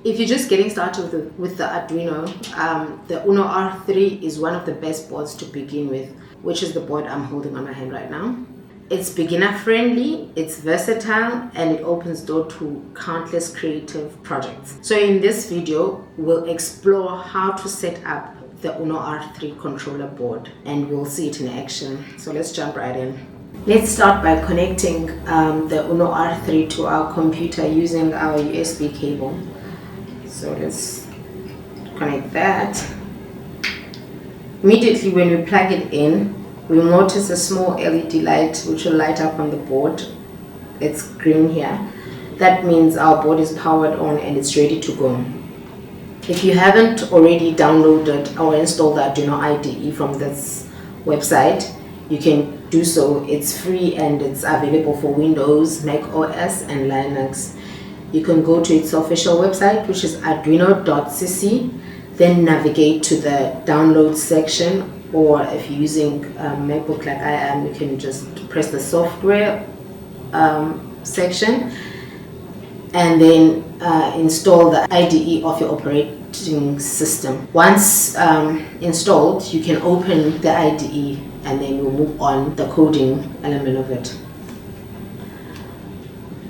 If you're just getting started with the Arduino, the Uno R3 is one of the best boards to begin with, which is the board I'm holding on my hand right now. It's beginner friendly, it's versatile, and it opens door to countless creative projects. So in this video, we'll explore how to set up the Uno R3 controller board, and we'll see it in action. So let's jump right in. Let's start by connecting the Uno R3 to our computer using our USB cable. So let's connect that. Immediately when we plug it in, we'll notice a small LED light which will light up on the board. It's green here. That means our board is powered on and it's ready to go. If you haven't already downloaded or installed the Arduino IDE from this website, you can do so. It's free and it's available for Windows, Mac OS and Linux. You can go to its official website, which is arduino.cc, then navigate to the download section, or if you're using a MacBook like I am, you can just press the software section and then install the IDE of your operating system. Once installed, you can open the IDE and then we'll move on the coding element of it.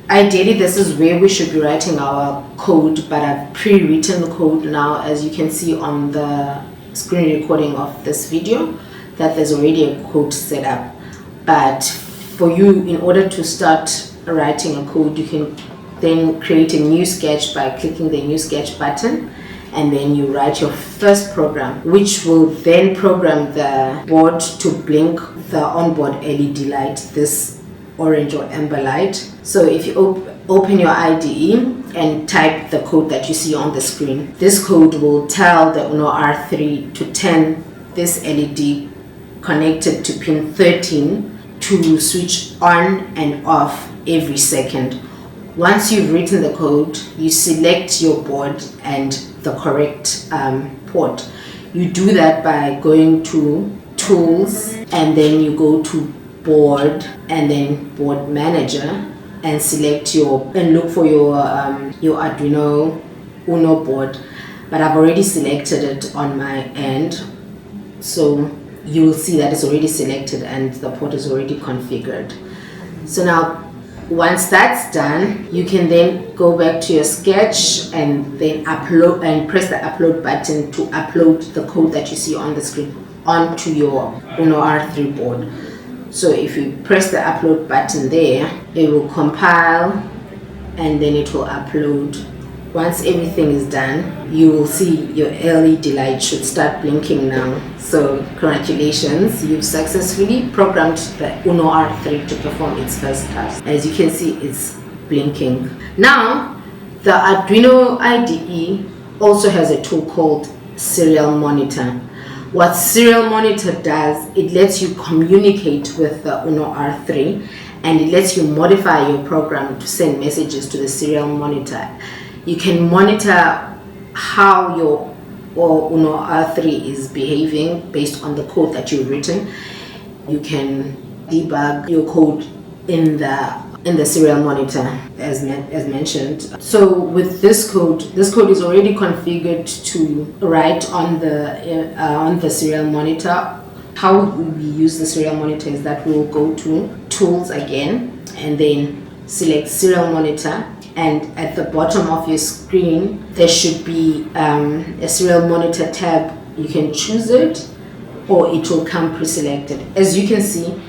Ideally, this is where we should be writing our code, but I've pre-written the code now, as you can see on the screen recording of this video, that there's already a code set up. But for you, in order to start writing a code, you can then create a new sketch by clicking the new sketch button, and then you write your first program, which will then program the board to blink the onboard LED light, this orange or amber light. So if you open your IDE and type the code that you see on the screen, this code will tell the Uno R3 to turn this LED connected to pin 13 to switch on and off every second. Once you've written the code, you select your board and the correct port. You do that by going to Tools, and then you go to Board, and then Board Manager, and select look for your Arduino Uno board. But I've already selected it on my end, so you will see that it's already selected and the port is already configured. So now, once that's done, you can then go back to your sketch and then upload and press the upload button to upload the code that you see on the screen onto your Uno R3 board. So if you press the upload button there, it will compile and then it will upload. Once everything is done, you will see your LED light should start blinking now. So congratulations, you've successfully programmed the Uno R3 to perform its first task. As you can see, it's blinking. Now, the Arduino IDE also has a tool called Serial Monitor. What Serial Monitor does, it lets you communicate with the Uno R3, and it lets you modify your program to send messages to the Serial Monitor. You can monitor how your Uno R3 is behaving based on the code that you've written. You can debug your code in the Serial Monitor, as mentioned. So with this code is already configured to write on the Serial Monitor. How we use the Serial Monitor is that we will go to Tools again, and then select Serial Monitor, and at the bottom of your screen there should be a Serial Monitor tab. You can choose it, or it will come pre-selected. As you can see,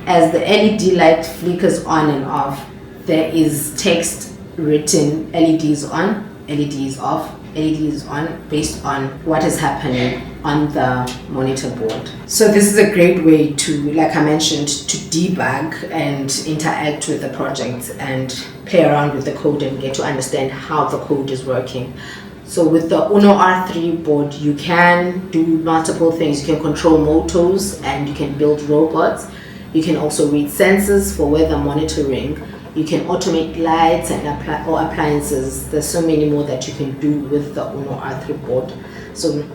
as the LED light flickers on and off, there is text written: LED is on, LED is off, LED is on, based on what is happening on the monitor board. So this is a great way to, like I mentioned, to debug and interact with the project and play around with the code and get to understand how the code is working. So with the Uno R3 board, you can do multiple things. You can control motors and you can build robots. You can also read sensors for weather monitoring. You can automate lights and appliances. There's so many more that you can do with the Uno R3 board. So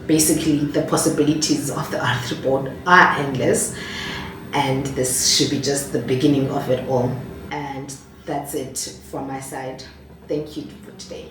basically, the possibilities of the R3 board are endless, and this should be just the beginning of it all. And that's it from my side. Thank you for today.